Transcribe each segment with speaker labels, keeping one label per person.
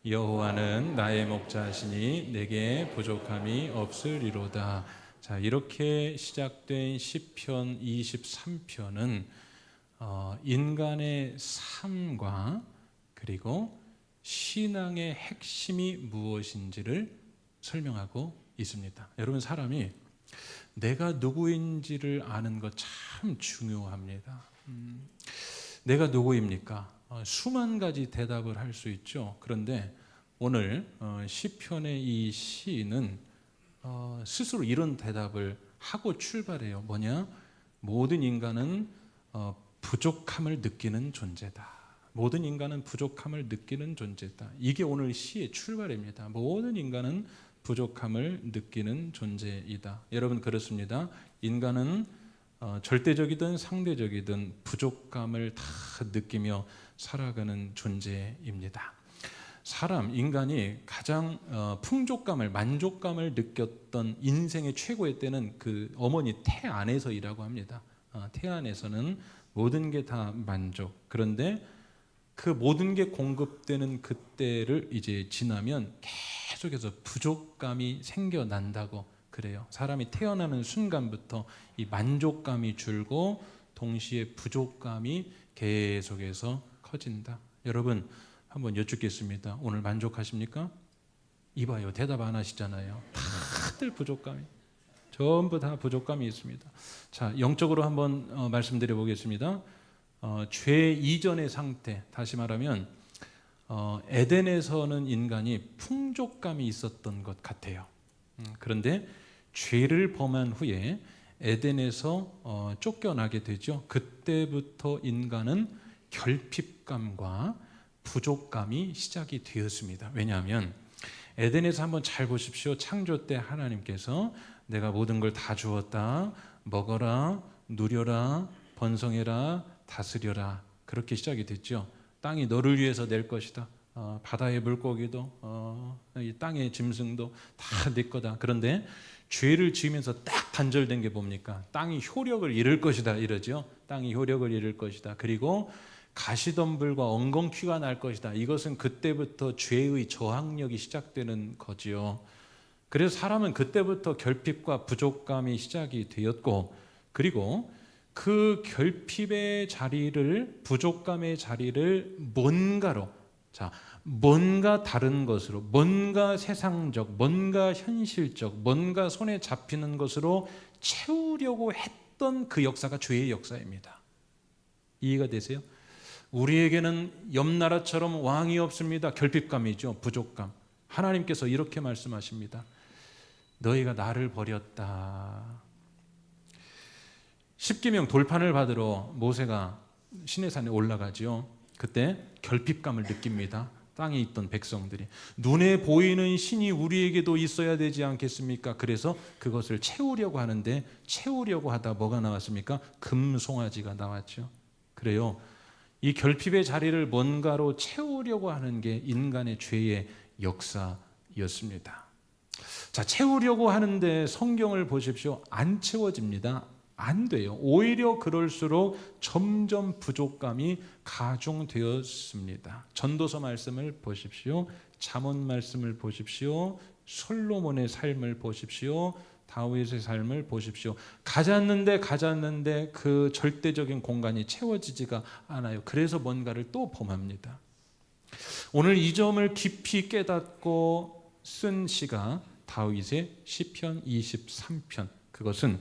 Speaker 1: 여호와는 나의 목자시니 내게 부족함이 없으리로다. 자, 이렇게 시작된 시편 23편은 인간의 삶과 그리고 신앙의 핵심이 무엇인지를 설명하고 있습니다. 여러분, 사람이 내가 누구인지를 아는 것 참 중요합니다. 내가 누구입니까? 수만 가지 대답을 할 수 있죠. 그런데 오늘 시편의 이 시인은 스스로 이런 대답을 하고 출발해요. 뭐냐? 모든 인간은 부족함을 느끼는 존재다. 모든 인간은 부족함을 느끼는 존재다. 이게 오늘 시의 출발입니다. 모든 인간은 부족함을 느끼는 존재이다. 여러분, 그렇습니다. 인간은 절대적이든 상대적이든 부족감을 다 느끼며 살아가는 존재입니다. 인간이 가장 풍족감을, 만족감을 느꼈던 인생의 최고의 때는 그 어머니 태 안에서이라고 합니다. 태 안에서는 모든 게 다 만족. 그런데 그 모든 게 공급되는 그때를 이제 지나면 계속해서 부족감이 생겨난다고 그래요. 사람이 태어나는 순간부터 이 만족감이 줄고 동시에 부족감이 계속해서 커진다. 여러분, 한번 여쭙겠습니다. 오늘 만족하십니까? 이봐요, 대답 안 하시잖아요. 다들 부족감이, 전부 다 부족감이 있습니다. 자, 영적으로 한번 말씀드려 보겠습니다. 죄 이전의 상태, 다시 말하면 에덴에서는 인간이 풍족감이 있었던 것 같아요. 그런데 죄를 범한 후에 에덴에서 쫓겨나게 되죠. 그때부터 인간은 결핍감과 부족감이 시작이 되었습니다. 왜냐하면 에덴에서 한번 잘 보십시오. 창조 때 하나님께서 내가 모든 걸 다 주었다. 먹어라, 누려라, 번성해라, 다스려라. 그렇게 시작이 됐죠. 땅이 너를 위해서 낼 것이다. 바다의 물고기도 이 땅의 짐승도 다 네 거다. 그런데 죄를 지으면서 딱 단절된 게 뭡니까? 땅이 효력을 잃을 것이다 이러죠. 땅이 효력을 잃을 것이다. 그리고 가시덤불과 엉겅퀴가 날 것이다. 이것은 그때부터 죄의 저항력이 시작되는 거지요. 그래서 사람은 그때부터 결핍과 부족감이 시작이 되었고, 그리고 그 결핍의 자리를, 부족감의 자리를 뭔가 다른 것으로, 뭔가 세상적, 뭔가 현실적, 뭔가 손에 잡히는 것으로 채우려고 했던 그 역사가 죄의 역사입니다. 이해가 되세요? 우리에게는 옆나라처럼 왕이 없습니다. 결핍감이죠. 부족감. 하나님께서 이렇게 말씀하십니다. 너희가 나를 버렸다. 십계명 돌판을 받으러 모세가 시내산에 올라가지요. 그때 결핍감을 느낍니다. 땅에 있던 백성들이. 눈에 보이는 신이 우리에게도 있어야 되지 않겠습니까? 그래서 그것을 채우려고 하는데, 채우려고 하다 뭐가 나왔습니까? 금송아지가 나왔죠. 그래요. 이 결핍의 자리를 뭔가로 채우려고 하는 게 인간의 죄의 역사였습니다. 자, 채우려고 하는데 성경을 보십시오. 안 채워집니다. 안 돼요. 오히려 그럴수록 점점 부족감이 가중되었습니다. 전도서 말씀을 보십시오. 잠언 말씀을 보십시오. 솔로몬의 삶을 보십시오. 다윗의 삶을 보십시오. 가졌는데 그 절대적인 공간이 채워지지가 않아요. 그래서 뭔가를 또 범합니다. 오늘 이 점을 깊이 깨닫고 쓴 시가 다윗의 시편 23편. 그것은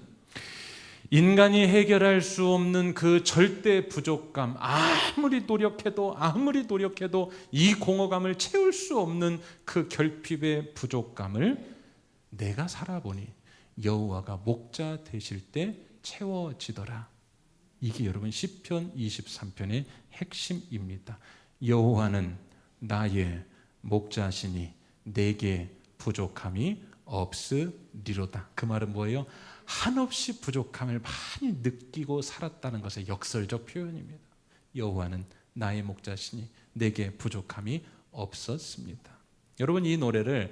Speaker 1: 인간이 해결할 수 없는 그 절대 부족감, 아무리 노력해도 이 공허감을 채울 수 없는 그 결핍의 부족감을 내가 살아보니 여호와가 목자 되실 때 채워지더라. 이게 여러분 시편 23편의 핵심입니다. 여호와는 나의 목자시니 내게 부족함이 없으리로다. 그 말은 뭐예요? 한없이 부족함을 많이 느끼고 살았다는 것의 역설적 표현입니다. 여호와는 나의 목자시니 내게 부족함이 없었습니다. 여러분, 이 노래를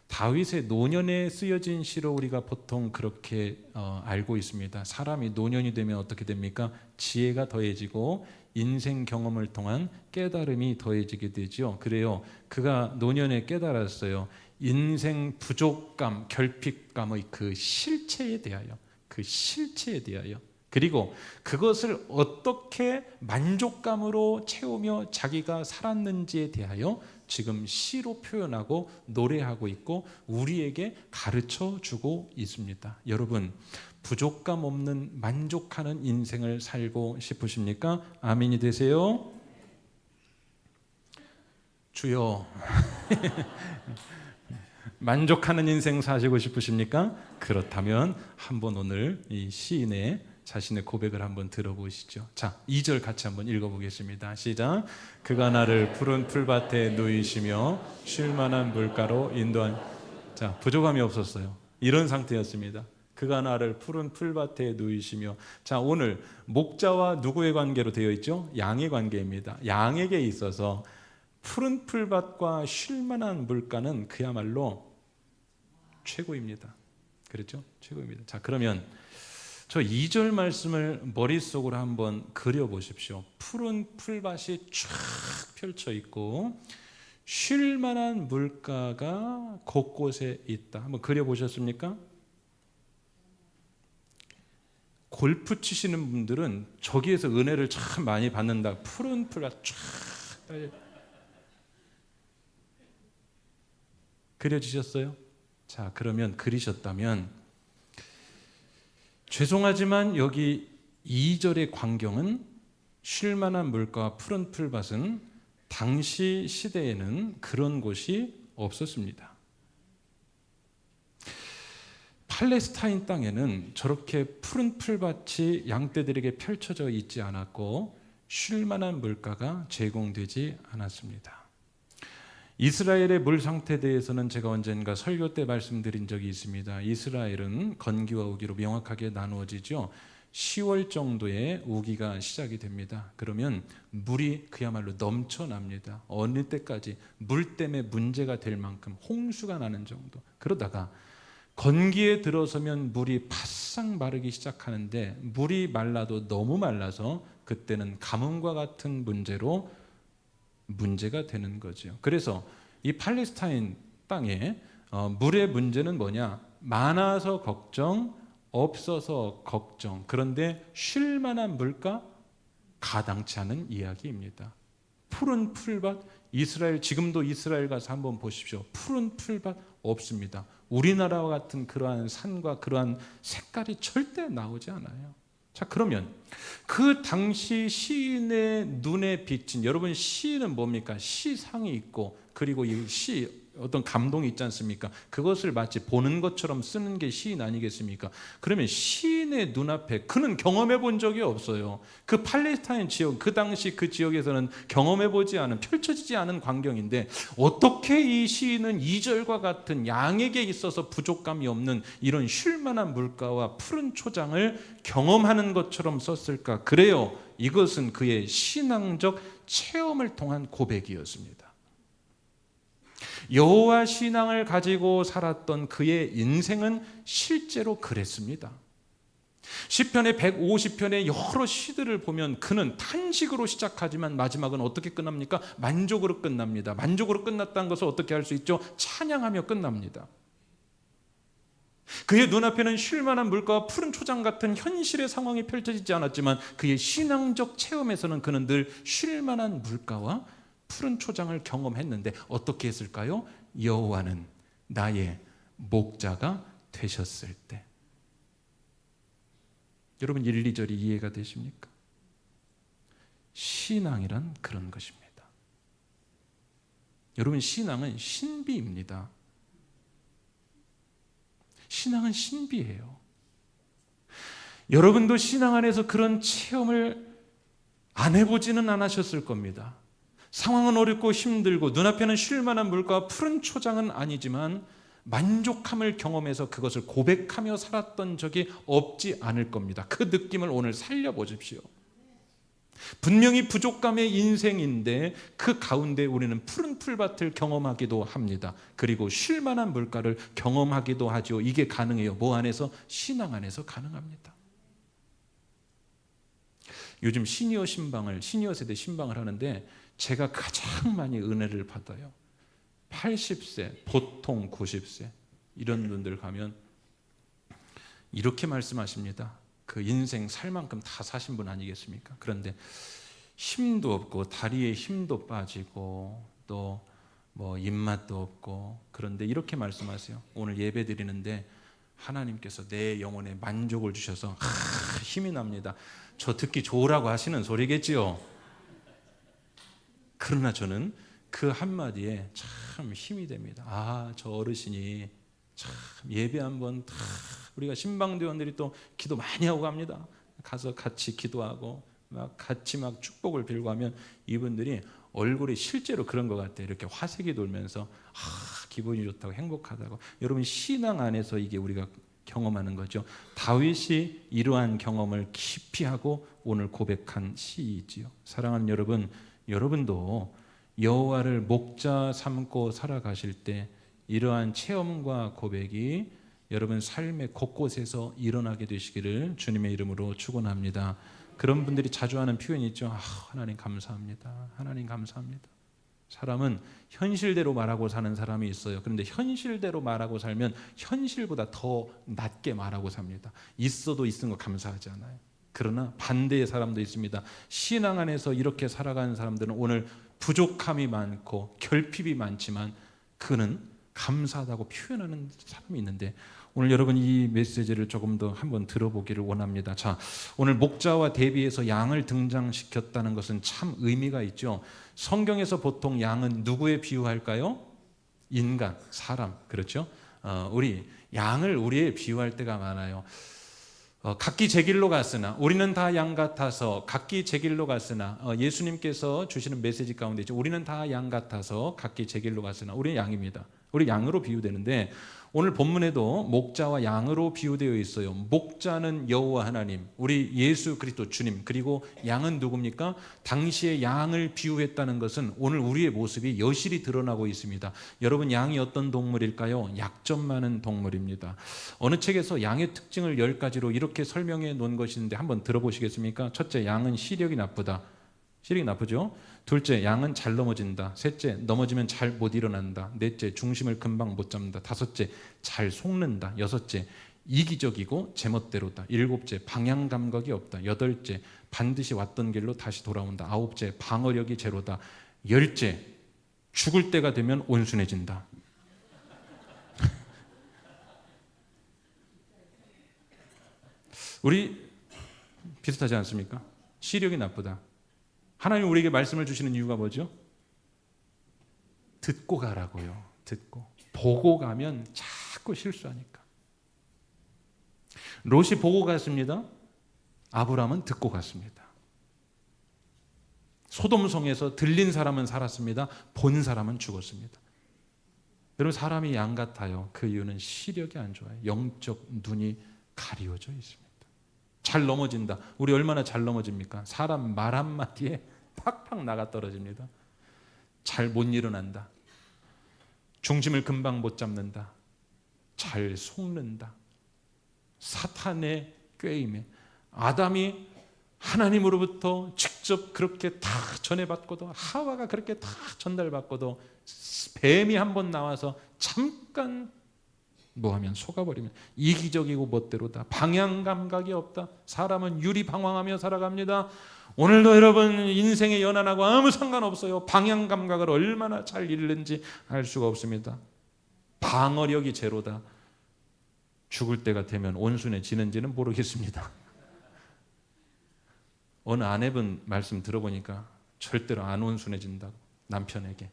Speaker 1: 다윗의 노년에 쓰여진 시로 우리가 보통 그렇게 알고 있습니다. 사람이 노년이 되면 어떻게 됩니까? 지혜가 더해지고 인생 경험을 통한 깨달음이 더해지게 되죠. 그래요. 그가 노년에 깨달았어요. 인생 부족감, 결핍감의 그 실체에 대하여, 그리고 그것을 어떻게 만족감으로 채우며 자기가 살았는지에 대하여 지금 시로 표현하고 노래하고 있고 우리에게 가르쳐 주고 있습니다. 여러분, 부족감 없는 만족하는 인생을 살고 싶으십니까? 아멘이 되세요. 주여. 만족하는 인생 사시고 싶으십니까? 그렇다면 한번 오늘 이 시인의 자신의 고백을 한번 들어보시죠. 자, 2절 같이 한번 읽어보겠습니다. 시작. 그가 나를 푸른 풀밭에 누이시며 쉴만한 물가로 인도한. 자, 부족함이 없었어요. 이런 상태였습니다. 그가 나를 푸른 풀밭에 누이시며. 자, 오늘 목자와 누구의 관계로 되어 있죠? 양의 관계입니다. 양에게 있어서 푸른 풀밭과 쉴만한 물가는 그야말로 최고입니다. 그렇죠? 최고입니다. 자, 그러면 저 2절 말씀을 머릿속으로 한번 그려보십시오. 푸른 풀밭이 쫙 펼쳐 있고 쉴만한 물가가 곳곳에 있다. 한번 그려보셨습니까? 골프 치시는 분들은 저기에서 은혜를 참 많이 받는다. 푸른 풀밭 쫙 그려지셨어요? 자, 그러면 그리셨다면 죄송하지만 여기 2절의 광경은 쉴만한 물가와 푸른 풀밭은 당시 시대에는 그런 곳이 없었습니다. 팔레스타인 땅에는 저렇게 푸른 풀밭이 양떼들에게 펼쳐져 있지 않았고 쉴만한 물가가 제공되지 않았습니다. 이스라엘의 물 상태에 대해서는 제가 언젠가 설교 때 말씀드린 적이 있습니다. 이스라엘은 건기와 우기로 명확하게 나누어지죠. 10월 정도에 우기가 시작이 됩니다. 그러면 물이 그야말로 넘쳐납니다. 어느 때까지 물 때문에 문제가 될 만큼 홍수가 나는 정도. 그러다가 건기에 들어서면 물이 바싹 마르기 시작하는데 물이 말라도 너무 말라서 그때는 가뭄과 같은 문제가 되는 거죠. 그래서 이 팔레스타인 땅에 물의 문제는 뭐냐? 많아서 걱정, 없어서 걱정. 그런데 쉴 만한 물가 가당치 않은 이야기입니다. 푸른 풀밭, 이스라엘, 지금도 이스라엘 가서 한번 보십시오. 푸른 풀밭 없습니다. 우리나라와 같은 그러한 산과 그러한 색깔이 절대 나오지 않아요. 자, 그러면 그 당시 시인의 눈에 비친, 여러분 시는 뭡니까? 시상이 있고 그리고 이 시 어떤 감동이 있지 않습니까? 그것을 마치 보는 것처럼 쓰는 게 시인 아니겠습니까? 그러면 시인의 눈앞에 그는 경험해 본 적이 없어요. 그 팔레스타인 지역, 그 당시 그 지역에서는 경험해 보지 않은, 펼쳐지지 않은 광경인데 어떻게 이 시인은 2절과 같은 양에게 있어서 부족감이 없는 이런 쉴만한 물가와 푸른 초장을 경험하는 것처럼 썼을까? 그래요. 이것은 그의 신앙적 체험을 통한 고백이었습니다. 여호와 신앙을 가지고 살았던 그의 인생은 실제로 그랬습니다. 시편의 150편의 여러 시들을 보면 그는 탄식으로 시작하지만 마지막은 어떻게 끝납니까? 만족으로 끝납니다. 만족으로 끝났다는 것을 어떻게 할 수 있죠? 찬양하며 끝납니다. 그의 눈앞에는 쉴만한 물가와 푸른 초장 같은 현실의 상황이 펼쳐지지 않았지만 그의 신앙적 체험에서는 그는 늘 쉴만한 물가와 푸른 초장을 경험했는데 어떻게 했을까요? 여호와는 나의 목자가 되셨을 때. 여러분 1, 2절이 이해가 되십니까? 신앙이란 그런 것입니다. 여러분 신앙은 신비입니다. 신앙은 신비해요. 여러분도 신앙 안에서 그런 체험을 안 해보지는 않으셨을 겁니다. 상황은 어렵고 힘들고 눈앞에는 쉴만한 물가와 푸른 초장은 아니지만 만족함을 경험해서 그것을 고백하며 살았던 적이 없지 않을 겁니다. 그 느낌을 오늘 살려보십시오. 분명히 부족감의 인생인데 그 가운데 우리는 푸른 풀밭을 경험하기도 합니다. 그리고 쉴만한 물가를 경험하기도 하죠. 이게 가능해요. 뭐 안에서? 신앙 안에서 가능합니다. 요즘 시니어 세대 신방을 하는데 제가 가장 많이 은혜를 받아요. 80세, 보통 90세 이런 분들 가면 이렇게 말씀하십니다. 그 인생 살 만큼 다 사신 분 아니겠습니까? 그런데 힘도 없고 다리에 힘도 빠지고 또 뭐 입맛도 없고, 그런데 이렇게 말씀하세요. 오늘 예배 드리는데 하나님께서 내 영혼에 만족을 주셔서 힘이 납니다. 저 듣기 좋으라고 하시는 소리겠지요. 그러나 저는 그 한마디에 참 힘이 됩니다. 저 어르신이 참 예배 한번 우리가 신방대원들이 또 기도 많이 하고 갑니다. 가서 같이 기도하고 같이 축복을 빌고 하면 이분들이 얼굴이 실제로 그런 것 같아요. 이렇게 화색이 돌면서 기분이 좋다고 행복하다고. 여러분, 신앙 안에서 이게 우리가 경험하는 거죠. 다윗이 이러한 경험을 깊이 하고 오늘 고백한 시이지요. 사랑하는 여러분, 여러분도 여호와를 목자 삼고 살아가실 때 이러한 체험과 고백이 여러분 삶의 곳곳에서 일어나게 되시기를 주님의 이름으로 축원합니다. 그런 분들이 자주 하는 표현이 있죠. 하나님 감사합니다. 하나님 감사합니다. 사람은 현실대로 말하고 사는 사람이 있어요. 그런데 현실대로 말하고 살면 현실보다 더 낮게 말하고 삽니다. 있어도 있은 거 감사하지 않아요. 그러나 반대의 사람도 있습니다. 신앙 안에서 이렇게 살아가는 사람들은 오늘 부족함이 많고 결핍이 많지만 그는 감사하다고 표현하는 사람이 있는데, 오늘 여러분 이 메시지를 조금 더 한번 들어보기를 원합니다. 자, 오늘 목자와 대비해서 양을 등장시켰다는 것은 참 의미가 있죠. 성경에서 보통 양은 누구에 비유할까요? 인간, 사람, 그렇죠? 우리 양을 우리에 비유할 때가 많아요. 각기 제 길로 갔으나, 우리는 다 양 같아서 각기 제 길로 갔으나, 예수님께서 주시는 메시지 가운데 있죠. 우리는 다 양 같아서 각기 제 길로 갔으나, 우리는 양입니다. 우리 양으로 비유되는데, 오늘 본문에도 목자와 양으로 비유되어 있어요. 목자는 여호와 하나님, 우리 예수 그리스도 주님, 그리고 양은 누굽니까? 당시에 양을 비유했다는 것은 오늘 우리의 모습이 여실히 드러나고 있습니다. 여러분, 양이 어떤 동물일까요? 약점 많은 동물입니다. 어느 책에서 양의 특징을 10가지로 이렇게 설명해 놓은 것이 있는데 한번 들어보시겠습니까? 첫째, 양은 시력이 나쁘다. 시력이 나쁘죠? 둘째, 양은 잘 넘어진다. 셋째, 넘어지면 잘 못 일어난다. 넷째, 중심을 금방 못 잡는다. 다섯째, 잘 속는다. 여섯째, 이기적이고 제멋대로다. 일곱째, 방향 감각이 없다. 여덟째, 반드시 왔던 길로 다시 돌아온다. 아홉째, 방어력이 제로다. 열째, 죽을 때가 되면 온순해진다. 우리 비슷하지 않습니까? 시력이 나쁘다. 하나님 우리에게 말씀을 주시는 이유가 뭐죠? 듣고 가라고요. 듣고. 보고 가면 자꾸 실수하니까. 롯이 보고 갔습니다. 아브라함은 듣고 갔습니다. 소돔성에서 들린 사람은 살았습니다. 본 사람은 죽었습니다. 여러분, 사람이 양 같아요. 그 이유는 시력이 안 좋아요. 영적 눈이 가리워져 있습니다. 잘 넘어진다. 우리 얼마나 잘 넘어집니까? 사람 말 한마디에 팍팍 나가 떨어집니다. 잘 못 일어난다. 중심을 금방 못 잡는다. 잘 속는다. 사탄의 꾀임에 아담이 하나님으로부터 직접 그렇게 다 전해받고도, 하와가 그렇게 다 전달받고도 뱀이 한번 나와서 잠깐 뭐하면 속아버리면 이기적이고 멋대로다. 방향 감각이 없다. 사람은 유리방황하며 살아갑니다. 오늘도 여러분 인생의 연한하고 아무 상관없어요. 방향 감각을 얼마나 잘 잃는지 알 수가 없습니다. 방어력이 제로다. 죽을 때가 되면 온순해지는지는 모르겠습니다. 어느 아내분 말씀 들어보니까 절대로 안 온순해진다고, 남편에게.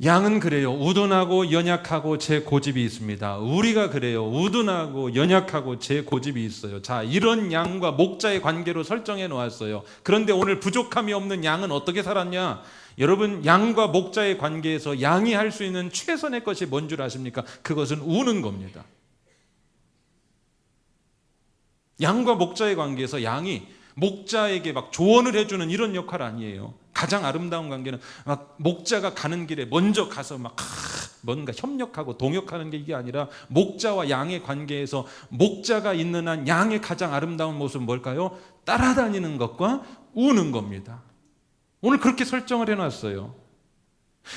Speaker 1: 양은 그래요. 우둔하고 연약하고 제 고집이 있습니다. 우리가 그래요. 우둔하고 연약하고 제 고집이 있어요. 자, 이런 양과 목자의 관계로 설정해 놓았어요. 그런데 오늘 부족함이 없는 양은 어떻게 살았냐? 여러분, 양과 목자의 관계에서 양이 할 수 있는 최선의 것이 뭔 줄 아십니까? 그것은 우는 겁니다. 양과 목자의 관계에서 양이 목자에게 막 조언을 해주는 이런 역할 아니에요. 가장 아름다운 관계는 막 목자가 가는 길에 먼저 가서 막 뭔가 협력하고 동역하는 게 이게 아니라 목자와 양의 관계에서 목자가 있는 한 양의 가장 아름다운 모습은 뭘까요? 따라다니는 것과 우는 겁니다. 오늘 그렇게 설정을 해놨어요.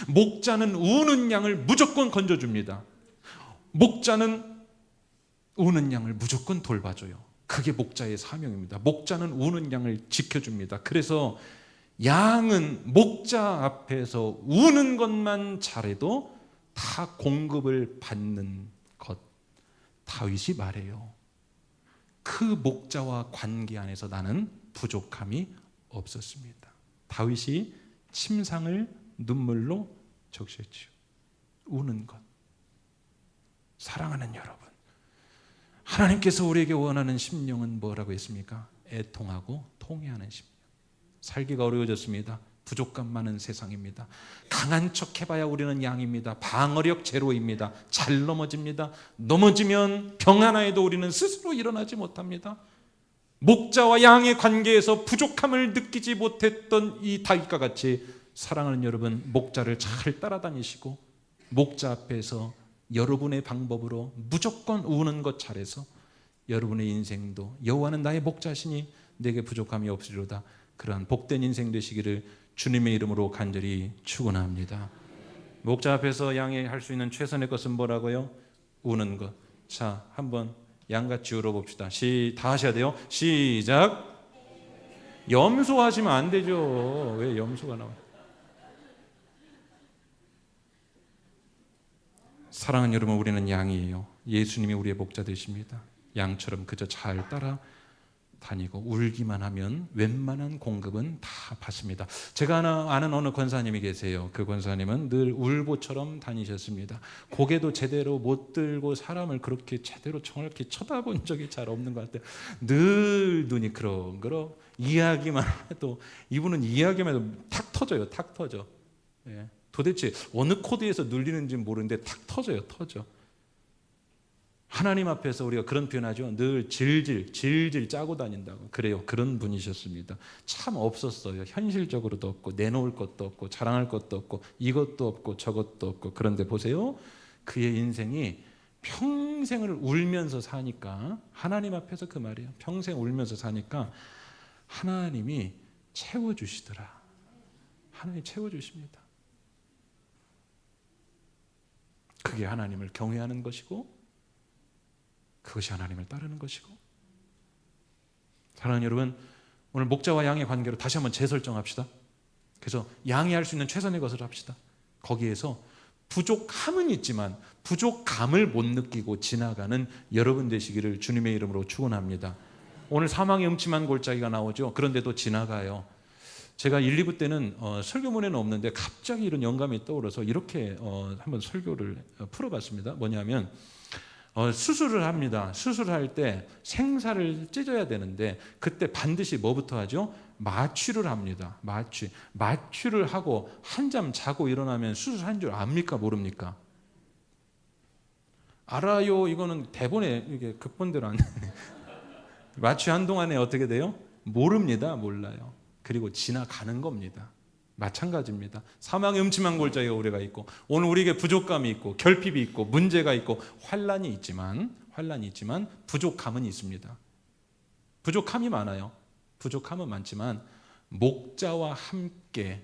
Speaker 1: 목자는 우는 양을 무조건 건져줍니다. 목자는 우는 양을 무조건 돌봐줘요. 그게 목자의 사명입니다. 목자는 우는 양을 지켜줍니다. 그래서 양은 목자 앞에서 우는 것만 잘해도 다 공급을 받는 것. 다윗이 말해요. 그 목자와 관계 안에서 나는 부족함이 없었습니다. 다윗이 침상을 눈물로 적셨지요. 우는 것. 사랑하는 여러분, 하나님께서 우리에게 원하는 심령은 뭐라고 했습니까? 애통하고 통회하는 심령. 살기가 어려워졌습니다. 부족감 많은 세상입니다. 강한 척 해봐야 우리는 양입니다. 방어력 제로입니다. 잘 넘어집니다. 넘어지면 병 하나에도 우리는 스스로 일어나지 못합니다. 목자와 양의 관계에서 부족함을 느끼지 못했던 이 다윗과 같이 사랑하는 여러분, 목자를 잘 따라다니시고 목자 앞에서 여러분의 방법으로 무조건 우는 것 잘해서 여러분의 인생도 여호와는 나의 목자시니 내게 부족함이 없으리로다, 그러한 복된 인생 되시기를 주님의 이름으로 간절히 축원합니다. 목자 앞에서 양이 할 수 있는 최선의 것은 뭐라고요? 우는 것. 자, 한번 양같이 울어봅시다. 다 하셔야 돼요. 시작. 염소하시면 안 되죠. 왜 염소가 나와요? 사랑하는 여러분, 우리는 양이에요. 예수님이 우리의 목자 되십니다. 양처럼 그저 잘 따라다니고 울기만 하면 웬만한 공급은 다 받습니다. 제가 아는 어느 권사님이 계세요. 그 권사님은 늘 울보처럼 다니셨습니다. 고개도 제대로 못 들고 사람을 그렇게 제대로 정확히 쳐다본 적이 잘 없는 것 같아요. 늘 눈이 그렁그렁. 이야기만 해도, 이분은 이야기만 해도 탁 터져요. 탁 터져. 예. 도대체 어느 코드에서 눌리는지 모르는데 탁 터져요. 터져. 하나님 앞에서 우리가 그런 표현하죠. 늘 질질 짜고 다닌다고. 그래요. 그런 분이셨습니다. 참 없었어요. 현실적으로도 없고 내놓을 것도 없고 자랑할 것도 없고 이것도 없고 저것도 없고. 그런데 보세요. 그의 인생이 평생을 울면서 사니까, 하나님 앞에서 그 말이에요. 평생 울면서 사니까 하나님이 채워주시더라. 하나님이 채워주십니다. 그게 하나님을 경외하는 것이고 그것이 하나님을 따르는 것이고. 사랑하는 여러분, 오늘 목자와 양의 관계로 다시 한번 재설정합시다. 그래서 양이 할 수 있는 최선의 것을 합시다. 거기에서 부족함은 있지만 부족감을 못 느끼고 지나가는 여러분 되시기를 주님의 이름으로 축원합니다. 오늘 사망의 음침한 골짜기가 나오죠. 그런데도 지나가요. 제가 1, 2부 때는 설교문에는 없는데 갑자기 이런 영감이 떠오르서 이렇게 한번 설교를 풀어봤습니다. 뭐냐면 수술을 합니다. 수술할 때 생사를 찢어야 되는데 그때 반드시 뭐부터 하죠? 마취를 합니다. 마취를 하고 한잠 자고 일어나면 수술한 줄 압니까? 모릅니까? 알아요. 이거는 대본에 이게 극본대로 안 되네. 마취한 동안에 어떻게 돼요? 모릅니다. 몰라요. 그리고 지나가는 겁니다. 마찬가지입니다. 사망의 음침한 골짜기가 우리가 있고, 오늘 우리에게 부족감이 있고 결핍이 있고 문제가 있고 환란이 있지만 부족함은 있습니다. 부족함이 많아요. 부족함은 많지만 목자와 함께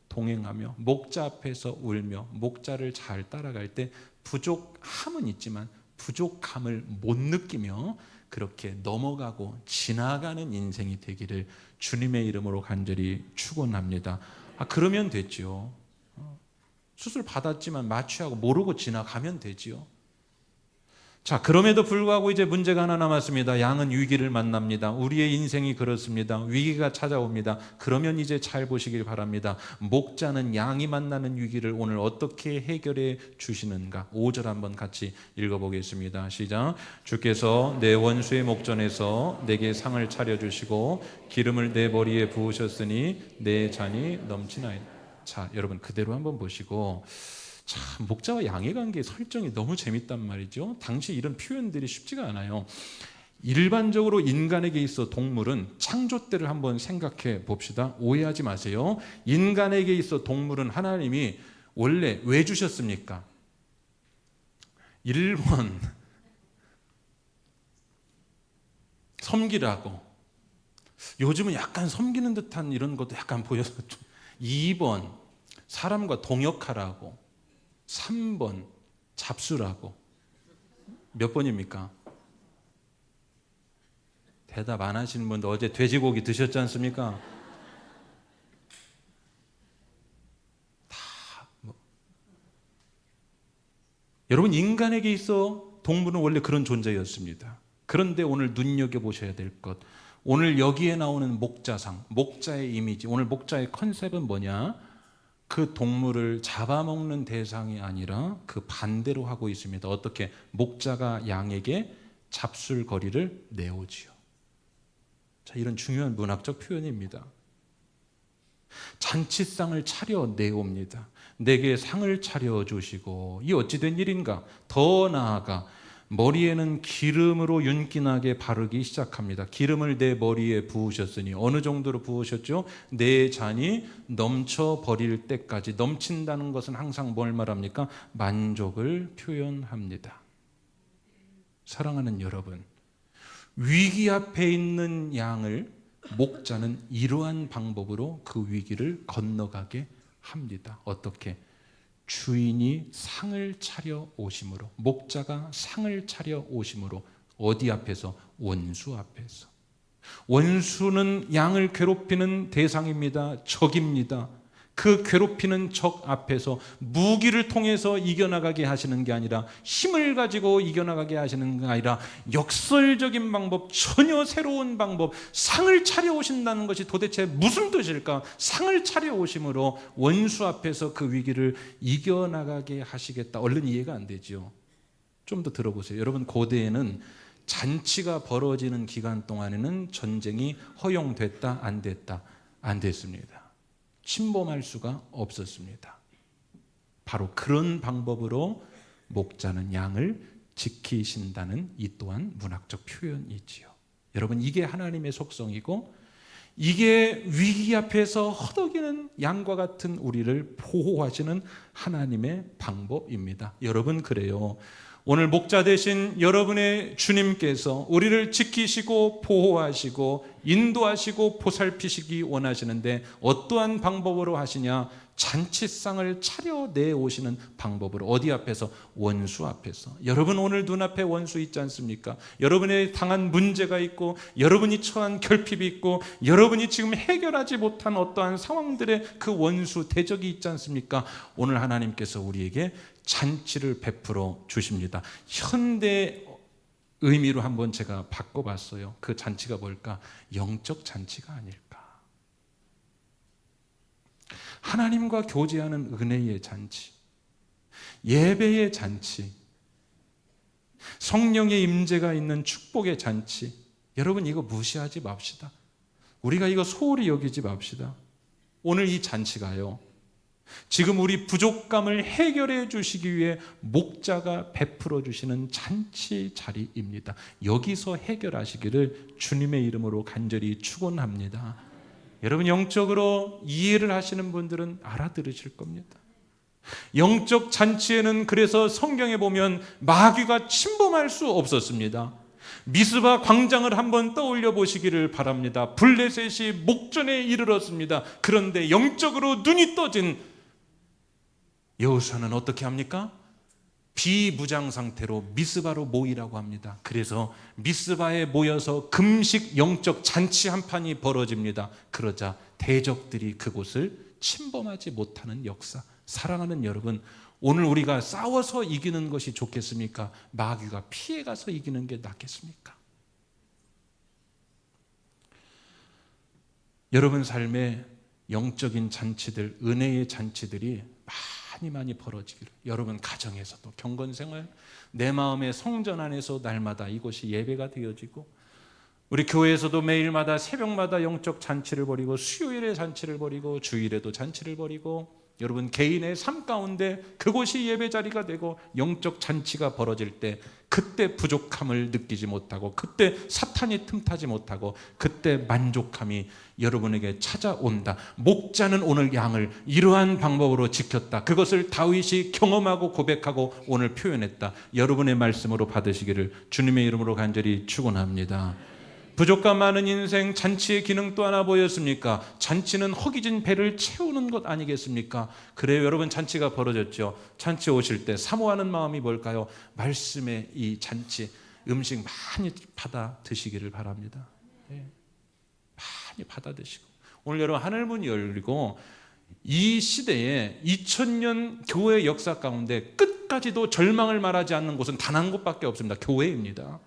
Speaker 1: 동행하며 목자 앞에서 울며 목자를 잘 따라갈 때 부족함은 있지만 부족함을 못 느끼며 그렇게 넘어가고 지나가는 인생이 되기를 주님의 이름으로 간절히 축원합니다. 그러면 됐죠. 수술 받았지만 마취하고 모르고 지나가면 되지요. 자, 그럼에도 불구하고 이제 문제가 하나 남았습니다. 양은 위기를 만납니다. 우리의 인생이 그렇습니다. 위기가 찾아옵니다. 그러면 이제 잘 보시길 바랍니다. 목자는 양이 만나는 위기를 오늘 어떻게 해결해 주시는가? 5절 한번 같이 읽어보겠습니다. 시작. 주께서 내 원수의 목전에서 내게 상을 차려주시고 기름을 내 머리에 부으셨으니 내 잔이 넘치나이다. 자, 여러분 그대로 한번 보시고, 참 목자와 양의 관계 설정이 너무 재밌단 말이죠. 당시 이런 표현들이 쉽지가 않아요. 일반적으로 인간에게 있어 동물은 창조 때를 한번 생각해 봅시다. 오해하지 마세요. 인간에게 있어 동물은 하나님이 원래 왜 주셨습니까? 1번 섬기라고. 요즘은 약간 섬기는 듯한 이런 것도 약간 보여서 2번 사람과 동역하라고. 3번 잡수라고. 몇 번입니까? 대답 안 하시는 분도 어제 돼지고기 드셨지 않습니까? 여러분, 인간에게 있어 동물은 원래 그런 존재였습니다. 그런데 오늘 눈여겨보셔야 될 것, 오늘 여기에 나오는 목자상, 목자의 이미지, 오늘 목자의 컨셉은 뭐냐? 그 동물을 잡아먹는 대상이 아니라 그 반대로 하고 있습니다. 어떻게? 목자가 양에게 잡술거리를 내오지요. 자, 이런 중요한 문학적 표현입니다. 잔치상을 차려 내옵니다. 내게 상을 차려주시고, 이 어찌된 일인가? 더 나아가 머리에는 기름으로 윤기나게 바르기 시작합니다. 기름을 내 머리에 부으셨으니, 어느 정도로 부으셨죠? 내 잔이 넘쳐 버릴 때까지. 넘친다는 것은 항상 뭘 말합니까? 만족을 표현합니다. 사랑하는 여러분, 위기 앞에 있는 양을 목자는 이러한 방법으로 그 위기를 건너가게 합니다. 어떻게? 주인이 상을 차려 오심으로, 목자가 상을 차려 오심으로. 어디 앞에서? 원수 앞에서. 원수는 양을 괴롭히는 대상입니다. 적입니다. 그 괴롭히는 적 앞에서 무기를 통해서 이겨나가게 하시는 게 아니라, 힘을 가지고 이겨나가게 하시는 게 아니라 역설적인 방법, 전혀 새로운 방법, 상을 차려오신다는 것이 도대체 무슨 뜻일까? 상을 차려오심으로 원수 앞에서 그 위기를 이겨나가게 하시겠다. 얼른 이해가 안 되죠. 좀 더 들어보세요. 여러분, 고대에는 잔치가 벌어지는 기간 동안에는 전쟁이 허용됐다, 안 됐다? 안 됐습니다. 침범할 수가 없었습니다. 바로 그런 방법으로 목자는 양을 지키신다는 이 또한 문학적 표현이지요. 여러분, 이게 하나님의 속성이고, 이게 위기 앞에서 허덕이는 양과 같은 우리를 보호하시는 하나님의 방법입니다. 여러분, 그래요. 오늘 목자 되신 여러분의 주님께서 우리를 지키시고 보호하시고 인도하시고 보살피시기 원하시는데, 어떠한 방법으로 하시냐? 잔치상을 차려내 오시는 방법으로. 어디 앞에서? 원수 앞에서. 여러분, 오늘 눈앞에 원수 있지 않습니까? 여러분의 당한 문제가 있고, 여러분이 처한 결핍이 있고, 여러분이 지금 해결하지 못한 어떠한 상황들의 그 원수, 대적이 있지 않습니까? 오늘 하나님께서 우리에게 잔치를 베풀어 주십니다. 현대 의미로 한번 제가 바꿔봤어요. 그 잔치가 뭘까? 영적 잔치가 아닐까. 하나님과 교제하는 은혜의 잔치, 예배의 잔치, 성령의 임재가 있는 축복의 잔치. 여러분, 이거 무시하지 맙시다. 우리가 이거 소홀히 여기지 맙시다. 오늘 이 잔치가요, 지금 우리 부족감을 해결해 주시기 위해 목자가 베풀어 주시는 잔치 자리입니다. 여기서 해결하시기를 주님의 이름으로 간절히 축원합니다. 여러분, 영적으로 이해를 하시는 분들은 알아들으실 겁니다. 영적 잔치에는 그래서 성경에 보면 마귀가 침범할 수 없었습니다. 미스바 광장을 한번 떠올려 보시기를 바랍니다. 블레셋이 목전에 이르렀습니다. 그런데 영적으로 눈이 떠진 여호수아는 어떻게 합니까? 비무장 상태로 미스바로 모이라고 합니다. 그래서 미스바에 모여서 금식 영적 잔치 한 판이 벌어집니다. 그러자 대적들이 그곳을 침범하지 못하는 역사. 사랑하는 여러분, 오늘 우리가 싸워서 이기는 것이 좋겠습니까? 마귀가 피해가서 이기는 게 낫겠습니까? 여러분 삶에 영적인 잔치들, 은혜의 잔치들이 많이 벌어지기를. 여러분 가정에서도, 경건생활, 내 마음의 성전 안에서 날마다 이곳이 예배가 되어지고, 우리 교회에서도 매일마다 새벽마다 영적 잔치를 벌이고, 수요일에 잔치를 벌이고, 주일에도 잔치를 벌이고, 여러분 개인의 삶 가운데 그곳이 예배 자리가 되고 영적 잔치가 벌어질 때 그때 부족함을 느끼지 못하고 그때 사탄이 틈타지 못하고 그때 만족함이 여러분에게 찾아온다. 목자는 오늘 양을 이러한 방법으로 지켰다. 그것을 다윗이 경험하고 고백하고 오늘 표현했다. 여러분의 말씀으로 받으시기를 주님의 이름으로 간절히 축원합니다. 부족감 많은 인생, 잔치의 기능 또 하나 보였습니까? 잔치는 허기진 배를 채우는 것 아니겠습니까? 그래요, 여러분, 잔치가 벌어졌죠. 잔치 오실 때 사모하는 마음이 뭘까요? 말씀의 이 잔치, 음식 많이 받아 드시기를 바랍니다. 네. 많이 받아 드시고 오늘 여러분 하늘문이 열리고 이 시대에 2000년 교회 역사 가운데 끝까지도 절망을 말하지 않는 곳은 단 한 곳밖에 없습니다. 교회입니다.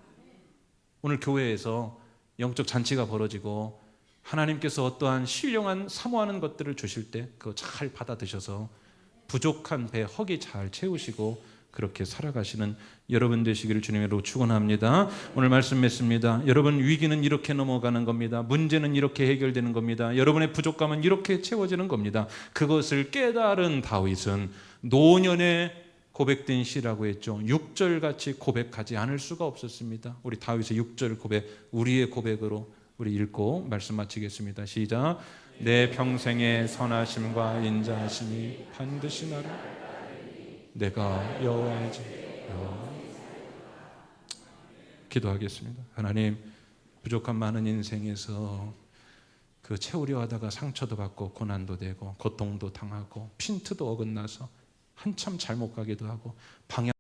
Speaker 1: 오늘 교회에서 영적 잔치가 벌어지고 하나님께서 어떠한 신령한 사모하는 것들을 주실 때 그거 잘 받아 드셔서 부족한 배 허기 잘 채우시고 그렇게 살아가시는 여러분 되시기를 주님으로 축원합니다. 오늘 말씀 맺습니다. 여러분 위기는 이렇게 넘어가는 겁니다. 문제는 이렇게 해결되는 겁니다. 여러분의 부족감은 이렇게 채워지는 겁니다. 그것을 깨달은 다윗은 노년에 고백된 시라고 했죠. 6절같이 고백하지 않을 수가 없었습니다. 우리 다윗의 6절 고백, 우리의 고백으로 우리 읽고 말씀 마치겠습니다. 시작. 내 평생의 선하심과 인자하심이 반드시 나를 내가 여호와의 집 기도하겠습니다. 하나님, 부족한 많은 인생에서 그 채우려 하다가 상처도 받고 고난도 되고 고통도 당하고 핀트도 어긋나서 한참 잘못 가기도 하고 방향